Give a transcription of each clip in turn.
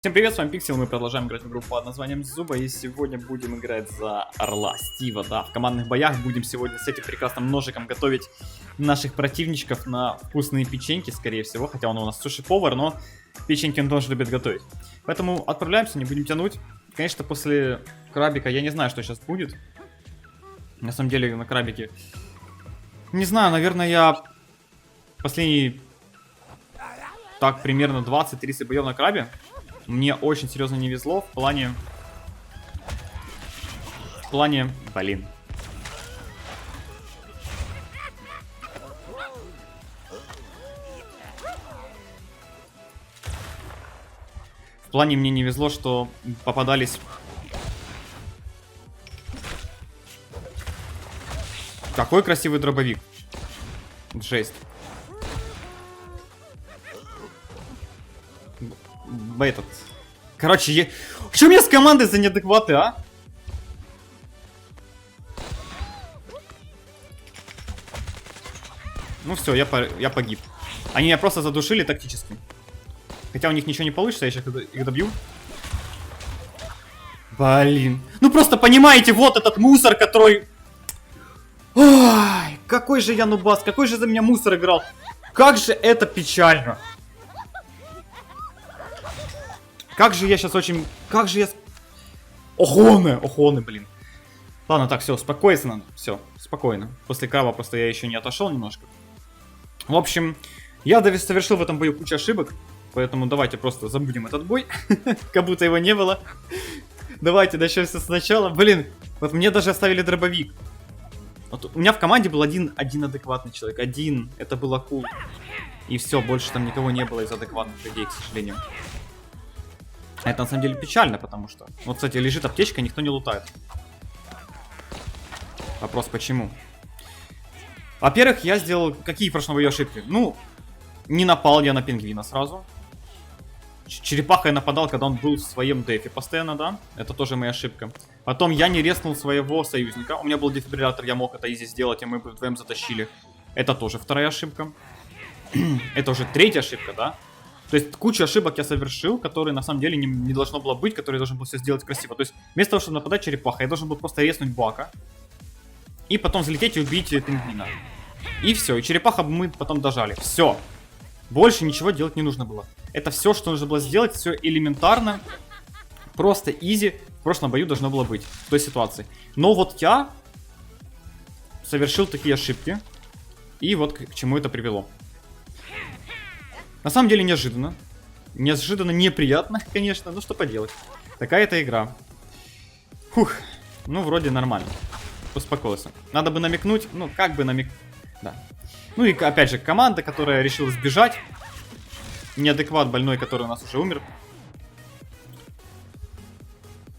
Всем привет, с вами Пиксел, мы продолжаем играть в игру под названием Зуба, и сегодня будем играть за Орла Стива, да, в командных боях будем сегодня с этим прекрасным ножиком готовить наших противничков на вкусные печеньки, скорее всего, хотя он у нас суши-повар, но печеньки он тоже любит готовить. Поэтому отправляемся, не будем тянуть. Конечно, после крабика я не знаю, что сейчас будет. На самом деле, на крабике, не знаю, наверное, я последний, так, примерно 20-30 боев на крабе. Мне очень серьезно не везло в плане... Блин. В плане мне не везло, что попадались... Какой красивый дробовик. Жесть. Этот... Короче, что у меня с командой за неадекваты, а? Ну все, я погиб. Они меня просто задушили тактически. Хотя у них ничего не получится, я сейчас их добью. Блин. Ну просто понимаете, вот этот мусор, который... Ой, какой же я нубас, какой же за меня мусор играл. Как же это печально. Как же я сейчас очень... Как же я... Охоны, блин. Ладно, так, все, успокойся. Все, спокойно. После краба просто я еще не отошел немножко. В общем, я совершил в этом бою кучу ошибок. Поэтому давайте просто забудем этот бой. Как будто его не было. Давайте начнем все сначала. Блин, вот мне даже оставили дробовик. Вот у меня в команде был один адекватный человек. Один. Это был Акул. И все, больше там никого не было из адекватных людей, к сожалению. Это на самом деле печально, потому что... Вот, кстати, лежит аптечка, никто не лутает. Вопрос, почему? Во-первых, я сделал... Какие в прошлом бою ошибки? Ну, не напал я на пингвина сразу. Черепаха я нападал, когда он был в своем дефе постоянно, да? Это тоже моя ошибка. Потом я не резнул своего союзника. У меня был дефибриллятор, я мог это изи сделать, и мы бы вдвоем затащили. Это тоже вторая ошибка. Это уже третья ошибка, да? То есть кучу ошибок я совершил, которые на самом деле не должно было быть, которые я должен был все сделать красиво. То есть вместо того, чтобы нападать черепаха, я должен был просто резнуть бака. И потом залететь и убить пингвина. И все, и черепаха мы потом дожали. Все. Больше ничего делать не нужно было. Это все, что нужно было сделать, все элементарно. Просто изи. В прошлом бою должно было быть в той ситуации. Но вот я совершил такие ошибки. И вот к чему это привело. На самом деле неожиданно. Неожиданно неприятно, конечно. Ну что поделать. Такая это игра. Фух. Ну вроде нормально. Успокоился. Надо бы намекнуть. Ну как бы намекнуть. Да. Ну и опять же команда, которая решила сбежать. Неадекват больной, который у нас уже умер.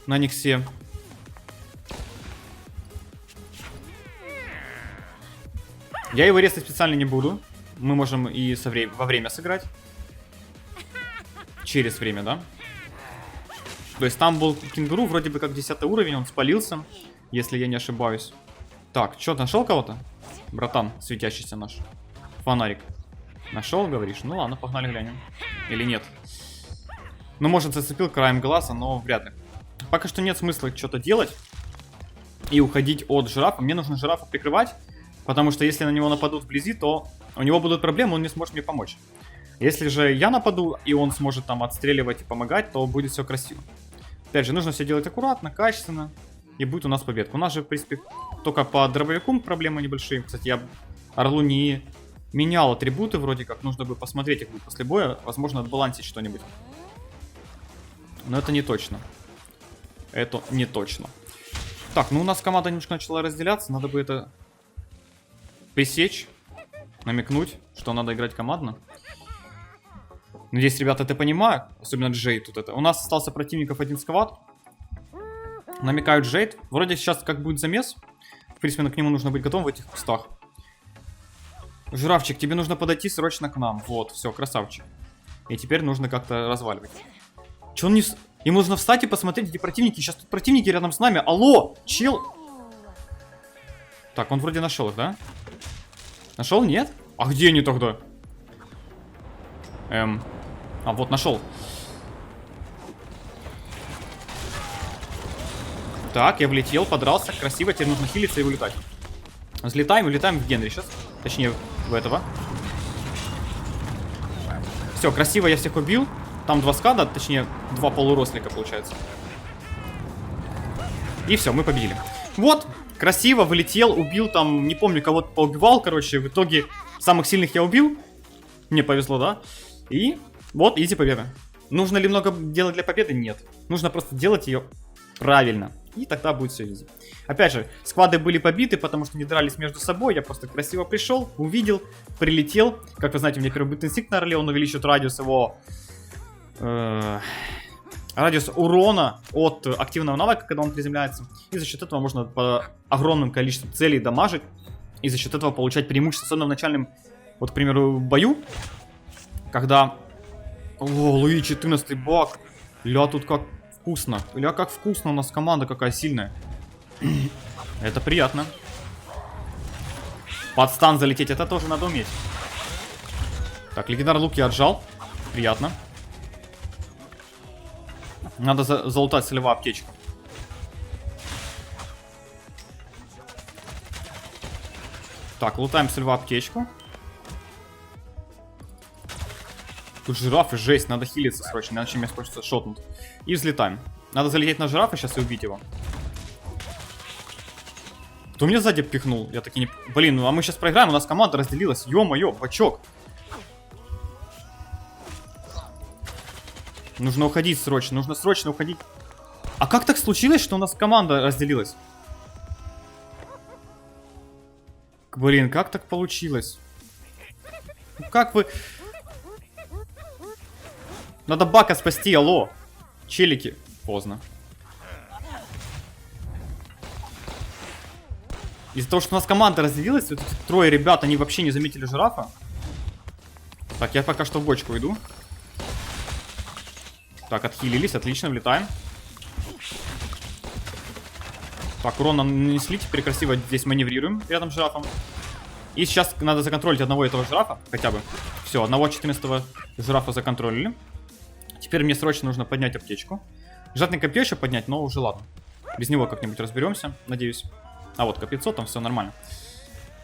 На них все. Я его резать специально не буду. Мы можем и во время сыграть. Через время, да? То есть там был кенгуру, вроде бы как 10 уровень, он спалился, если я не ошибаюсь. Так, что, нашел кого-то? Братан, светящийся наш. Фонарик. Нашел, говоришь? Ну ладно, погнали глянем. Или нет? Ну, может, зацепил краем глаза, но вряд ли. Пока что нет смысла что-то делать и уходить от жирафа. Мне нужно жирафа прикрывать, потому что если на него нападут вблизи, то у него будут проблемы, он не сможет мне помочь. Если же я нападу, и он сможет там отстреливать и помогать, то будет все красиво. Опять же, нужно все делать аккуратно, качественно, и будет у нас победка. У нас же, в принципе, только по дробовику проблемы небольшие. Кстати, я Орлу не менял атрибуты вроде как. Нужно бы посмотреть их после боя. Возможно, отбалансить что-нибудь. Но это не точно. Это не точно. Так, ну у нас команда немножко начала разделяться. Надо бы это пресечь. Намекнуть, что надо играть командно. Надеюсь, ребята это понимают. Особенно Джей тут это. У нас остался противников один сквад. Намекают Джейд. Вроде сейчас как будет замес. В принципе, к нему нужно быть готовым в этих кустах. Жирафчик, тебе нужно подойти срочно к нам. Вот, все, красавчик. И теперь нужно как-то разваливать. Че он не... Ему нужно встать и посмотреть, где противники. Сейчас тут противники рядом с нами. Алло, чел. Так, он вроде нашел их, да? Нашел? Нет? А где они тогда? А вот нашел. Так, я влетел, подрался, красиво, теперь нужно хилиться и вылетать. Взлетаем, улетаем в Генри сейчас. Точнее, в этого. Все, красиво я всех убил. Там 2 скада, точнее, 2 полурослика получается. И все, мы победили. Вот, красиво, вылетел, убил там, не помню, кого-то поубивал, короче. В итоге самых сильных я убил. Мне повезло, да? И вот, изи победа. Нужно ли много делать для победы? Нет. Нужно просто делать ее правильно. И тогда будет все изи. Опять же, сквады были побиты, потому что не дрались между собой. Я просто красиво пришел, увидел, прилетел. Как вы знаете, у меня первый бытный инстинкт на Орле, он увеличивает радиус его... радиус урона от активного навыка, когда он приземляется. И за счет этого можно по огромным количеству целей дамажить. И за счет этого получать преимущество, особенно в начальном, вот, к примеру, бою. Когда... О, Луи, 14-й баг. Ля, тут как вкусно. Ля, как вкусно, у нас команда какая сильная. Это приятно. Под стан залететь, это тоже надо уметь. Так, легендар лук я отжал. Приятно. Надо залутать солевую аптечку. Так, лутаем солевую аптечку. Тут жирафы, жесть, надо хилиться срочно, иначе мне хочется шотнуть. И взлетаем. Надо залететь на жирафа сейчас и убить его. Кто меня сзади пихнул? Я таки не... Блин, ну а мы сейчас проиграем, у нас команда разделилась. Ё-моё, бачок. Нужно уходить срочно, нужно срочно уходить. А как так случилось, что у нас команда разделилась? Блин, как так получилось? Ну как вы... Надо Бака спасти, алло. Челики. Поздно. Из-за того, что у нас команда разделилась, вот эти 3 ребят, они вообще не заметили жирафа. Так, я пока что в бочку иду. Так, отхилились, отлично, влетаем. Так, урон нам нанесли, теперь красиво здесь маневрируем рядом с жирафом. И сейчас надо законтролить одного этого жирафа, хотя бы. Все, одного 14-го жирафа законтролили. Теперь мне срочно нужно поднять аптечку. Жатный копье еще поднять, но уже ладно. Без него как-нибудь разберемся, надеюсь. А вот копьецо, там все нормально.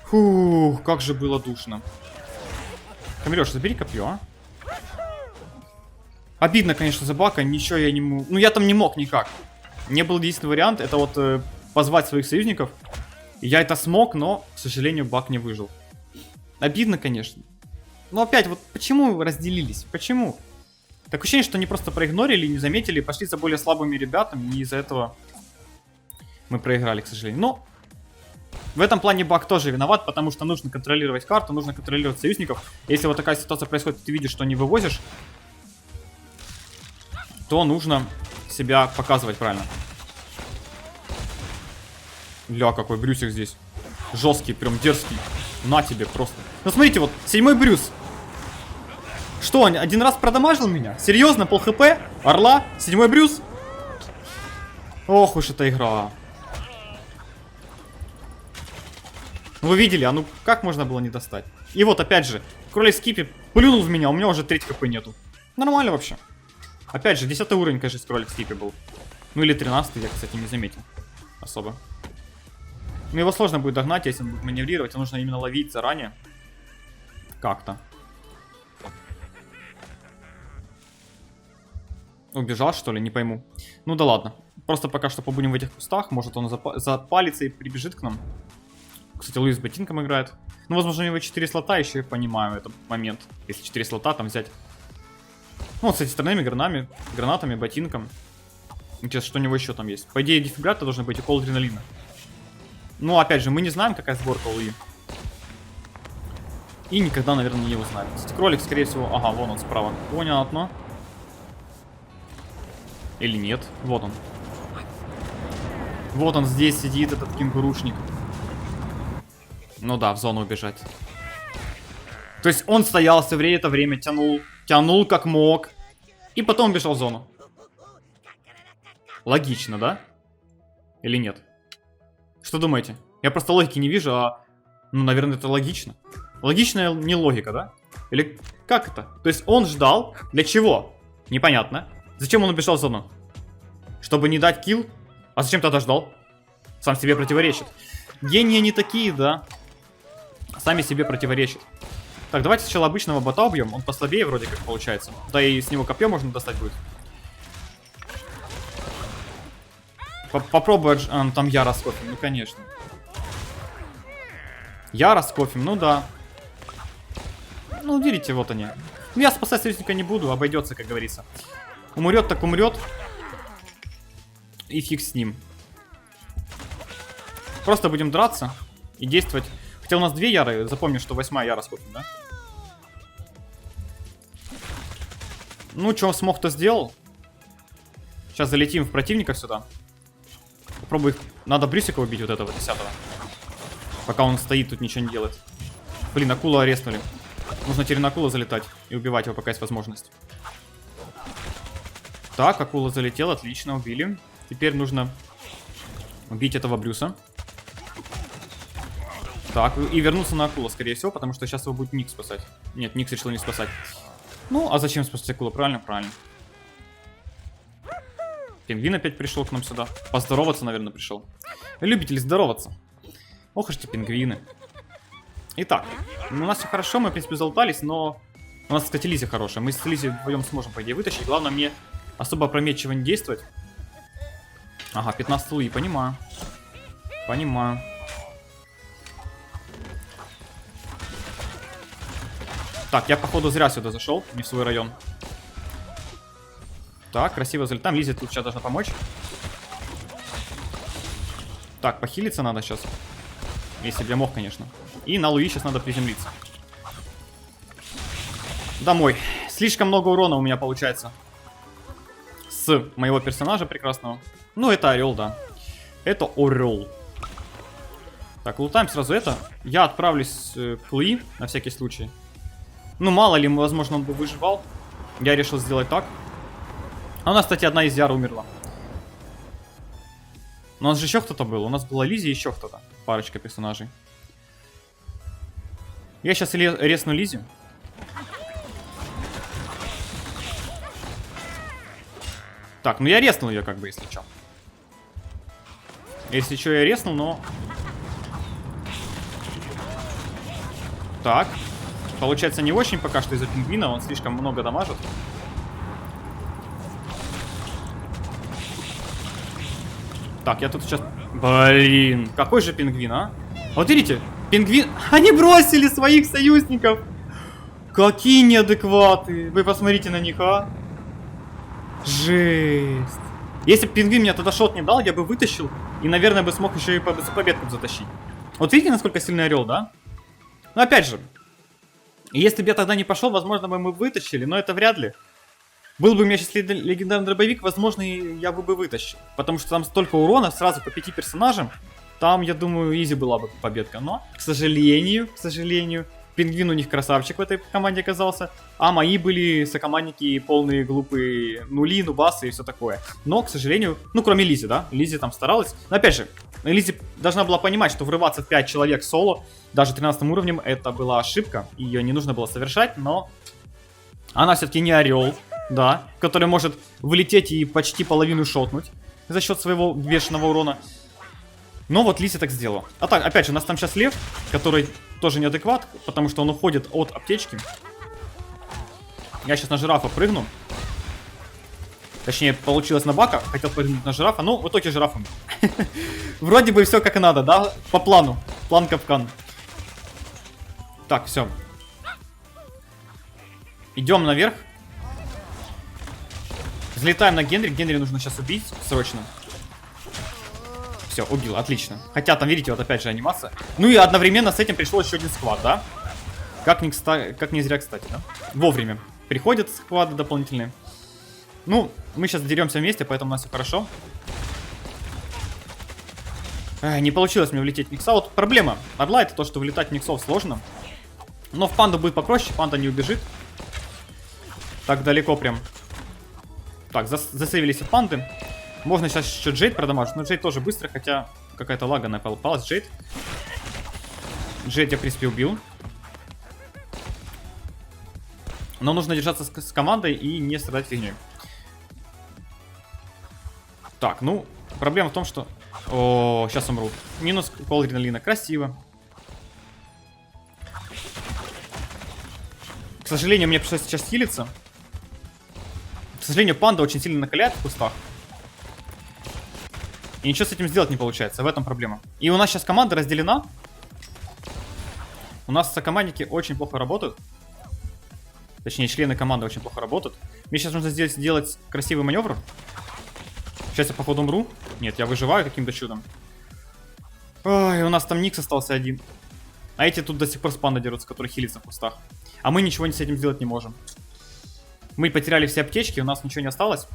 Фух, как же было душно. Камилёш, забери копье, а. Обидно, конечно, за Бака, ничего я не мог. Ну, я там не мог никак. Не был единственный вариант, это вот позвать своих союзников. Я это смог, но, к сожалению, Бак не выжил. Обидно, конечно. Но опять, вот почему разделились? Почему? Такое ощущение, что они просто проигнорили, не заметили, пошли за более слабыми ребятами, и из-за этого мы проиграли, к сожалению. Но в этом плане Бак тоже виноват, потому что нужно контролировать карту, нужно контролировать союзников. Если вот такая ситуация происходит, ты видишь, что не вывозишь, то нужно себя показывать правильно. Ля, какой Брюсик здесь. Жесткий, прям дерзкий. На тебе просто. Ну смотрите, вот 7-й Брюс. Что, он один раз продамажил меня? Серьезно, пол хп? Орла? 7-й Брюс? Ох уж эта игра. Вы видели, а ну как можно было не достать? И вот опять же, кролик Скипи плюнул в меня, у меня уже 3 хп нету. Нормально вообще. Опять же, 10 уровень, кажется, кролик Скипи был. Ну или 13, я, кстати, не заметил. Особо. Но его сложно будет догнать, если он будет маневрировать. Его нужно именно ловить заранее. Как-то. Убежал, что ли? Не пойму. Ну да ладно. Просто пока что побудем в этих кустах. Может он запалится и прибежит к нам. Кстати, Луи с ботинком играет. Ну, возможно, у него 4 слота, еще я понимаю этот момент. Если 4 слота, там взять... Ну, вот с этими гранатами, ботинком. Интересно, что у него еще там есть. По идее, дефибрилятор должен быть укол адреналина. Ну, опять же, мы не знаем, какая сборка Луи. И никогда, наверное, не узнаем. Кстати, кролик, скорее всего... Ага, вон он справа. Понятно. Или нет? Вот он. Вот он здесь сидит, этот кенгурушник. Ну да, в зону убежать. То есть он стоял все это время, тянул как мог. И потом убежал в зону. Логично, да? Или нет? Что думаете? Я просто логики не вижу, а... Ну, наверное, это логично. Логичная не логика, да? Или как это? То есть он ждал. Для чего? Непонятно. Зачем он убежал в зону? Чтобы не дать килл? А зачем тогда ждал? Сам себе противоречит. Гении не такие, да. Сами себе противоречат. Так, давайте сначала обычного бота убьем. Он послабее вроде как получается. Да и с него копье можно достать будет. Попробуй, там Яра с кофем, ну конечно. Яра с кофем, ну да. Ну, видите, вот они. Ну, я спасать союзника не буду, обойдется, как говорится. Умрет так умрет. И фиг с ним. Просто будем драться и действовать. Хотя у нас 2 Яры, запомни, что 8-я Яра с кофем, да? Ну, что смог, то сделал. Сейчас залетим в противников сюда. Попробуй их. Надо Брюсика убить, вот этого 10-го. Пока он стоит, тут ничего не делает. Блин, акулу арестнули. Нужно теперь на акулу залетать и убивать его, пока есть возможность. Так, акула залетела, отлично, убили. Теперь нужно убить этого Брюса. Так, и вернуться на акулу, скорее всего, потому что сейчас его будет Ник спасать. Нет, Ник решил не спасать. Ну, а зачем спасать акулу? Правильно, правильно. Пингвин опять пришел к нам сюда. Поздороваться, наверное, пришел. Любитель здороваться. Ох уж эти пингвины. Итак, у нас все хорошо, мы, в принципе, залутались, но у нас, кстати, Лиззи хорошая. Мы с Лиззи вдвоем сможем, по идее, вытащить. Главное мне особо опрометчиво не действовать. Ага, 15 луи, понимаю. Понимаю. Так, я, походу, зря сюда зашел, не в свой район. Так, красиво залетаем. Лиззи тут сейчас должна помочь. Так, похилиться надо сейчас. Если бы я мог, конечно. И на Луи сейчас надо приземлиться. Домой. Слишком много урона у меня получается. С моего персонажа прекрасного. Ну, это орел, да. Это орел. Так, лутаем сразу это. Я отправлюсь к Луи, на всякий случай. Ну, мало ли, возможно, он бы выживал. Я решил сделать так. А у нас, кстати, одна из Яр умерла. Но у нас же еще кто-то был. У нас была Лиззи и еще кто-то. Парочка персонажей. Я сейчас резну Лиззи. Так, ну я резнул ее, как бы, если что. Если что, я резнул, но... Так. Получается, не очень пока что из-за пингвина. Он слишком много дамажит. Так, я тут сейчас... Блин, какой же пингвин, а? Вот видите, пингвин... Они бросили своих союзников! Какие неадекваты! Вы посмотрите на них, а? Жесть! Если бы пингвин мне тогда шот не дал, я бы вытащил. И, наверное, бы смог еще и за победку затащить. Вот видите, насколько сильный орел, да? Но опять же, если бы я тогда не пошел, возможно, бы мы вытащили, но это вряд ли. Был бы у меня сейчас легендарный дробовик, возможно, я бы вытащил. Потому что там столько урона сразу по 5 персонажам. Там, я думаю, изи была бы победка. Но, к сожалению, пингвин у них красавчик в этой команде оказался. А мои были сокомандники полные глупые нули, нубасы и все такое. Но, к сожалению, ну, кроме Лиззи, да? Лиззи там старалась. Но, опять же, Лиззи должна была понимать, что врываться в 5 человек соло, даже 13 уровнем, это была ошибка. Ее не нужно было совершать, но... Она все-таки не орел. Да, который может влететь и почти половину шотнуть за счет своего бешеного урона. Но вот Лиззи так сделала. А так, опять же, у нас там сейчас лев, который тоже неадекват, потому что он уходит от аптечки. Я сейчас на жирафа прыгну. Точнее, получилось на бака, хотел прыгнуть на жирафа, но в итоге жираф умер. Вроде бы все как надо, да? По плану. План капкан. Так, все. Идем наверх. Взлетаем на Генри. Генри нужно сейчас убить срочно. Все, убил, отлично. Хотя там, видите, вот опять же анимация. Ну и одновременно с этим пришел еще один сквад, да? Как не зря, кстати, да? Вовремя. Приходят сквады дополнительные. Ну, мы сейчас деремся вместе, поэтому у нас все хорошо. Не получилось мне влететь в Никса. Вот проблема Орла — это то, что влетать в Никсов сложно. Но в панду будет попроще, панда не убежит. Так далеко прям. Так, засейвились от панды. Можно сейчас еще Джейд продамажить. Но Джейд тоже быстро, хотя какая-то лага напалась. Джейд. Джейд я, в принципе, убил. Но нужно держаться с командой и не страдать фигней. Так, ну, Проблема в том, что... О, сейчас умру. Минус кол адреналина. Красиво. К сожалению, мне пришлось сейчас хилиться. К сожалению, панда очень сильно накаляет в кустах. И ничего с этим сделать не получается. В этом проблема. И у нас сейчас команда разделена. У нас сокомандники очень плохо работают. Точнее, члены команды очень плохо работают. Мне сейчас нужно здесь сделать красивый маневр. Сейчас я, походу, умру. Нет, я выживаю каким-то чудом. Ой, у нас там Никс остался один. А эти тут до сих пор с пандой дерутся, которые хилятся в кустах. А мы ничего с этим сделать не можем. Мы потеряли все аптечки, у нас ничего не осталось.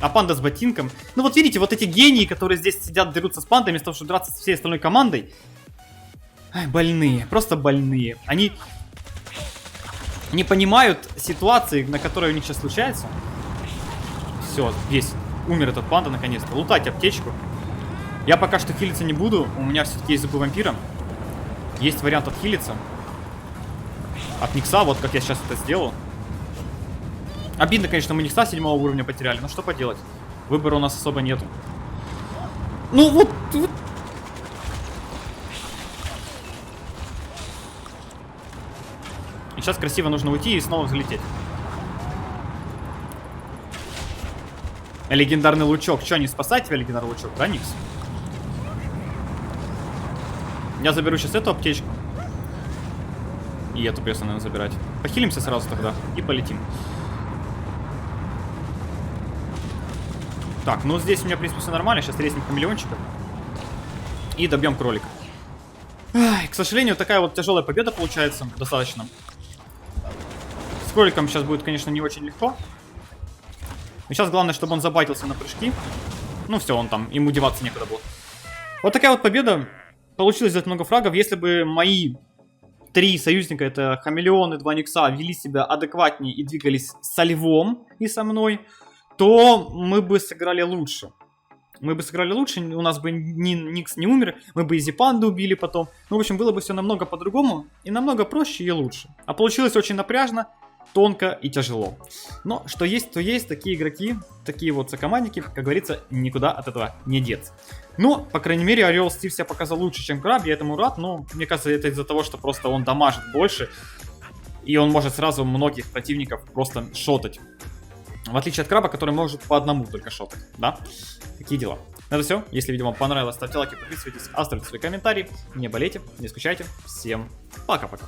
А панда с ботинком. Ну вот видите, вот эти гении, которые здесь сидят, дерутся с пандой, вместо того, чтобы драться с всей остальной командой. Ай, больные, просто больные. Они не понимают ситуации, на которой у них сейчас случается. Все, весь умер этот панда наконец-то. Лутать аптечку. Я пока что хилиться не буду. У меня все-таки есть зубы вампира. Есть вариант отхилиться. От Никса, вот как я сейчас это сделал. Обидно, конечно, мы Никса 7 уровня потеряли. Но что поделать. Выбора у нас особо нету. Ну вот... И сейчас красиво нужно уйти и снова взлететь. Легендарный лучок. Че, не спасать тебя, легендарный лучок, да, Никс? Я заберу сейчас эту аптечку. И эту пресс надо забирать. Похилимся сразу тогда и полетим. Так, ну здесь у меня, в принципе, все нормально. Сейчас резнем хамелеончика. И добьем кролика. Ай, к сожалению, такая вот тяжелая победа получается. Достаточно. С кроликом сейчас будет, конечно, не очень легко. Но сейчас главное, чтобы он забайтился на прыжки. Ну все, он там, ему деваться некуда было. Вот такая вот победа. Получилось сделать много фрагов. Если бы мои 3 союзника, это Хамелеон и 2 Никса, вели себя адекватнее и двигались со Львом и со мной, то мы бы сыграли лучше. Мы бы сыграли лучше, у нас бы Никс не умер, мы бы Изи Панду убили потом. Ну, в общем, было бы все намного по-другому и намного проще и лучше. А получилось очень напряжно, тонко и тяжело. Но что есть, то есть. Такие игроки, такие вот сокомандники, как говорится, никуда от этого не деться. Но, по крайней мере, Орел Стив себя показал лучше, чем Краб, я этому рад. Но, мне кажется, это из-за того, что просто он дамажит больше. И он может сразу многих противников просто шотать. В отличие от Краба, который может по одному только шотать, да? Такие дела. На это все. Если видео вам понравилось, ставьте лайки, подписывайтесь, оставьте свои комментарии. Не болейте, не скучайте. Всем пока-пока.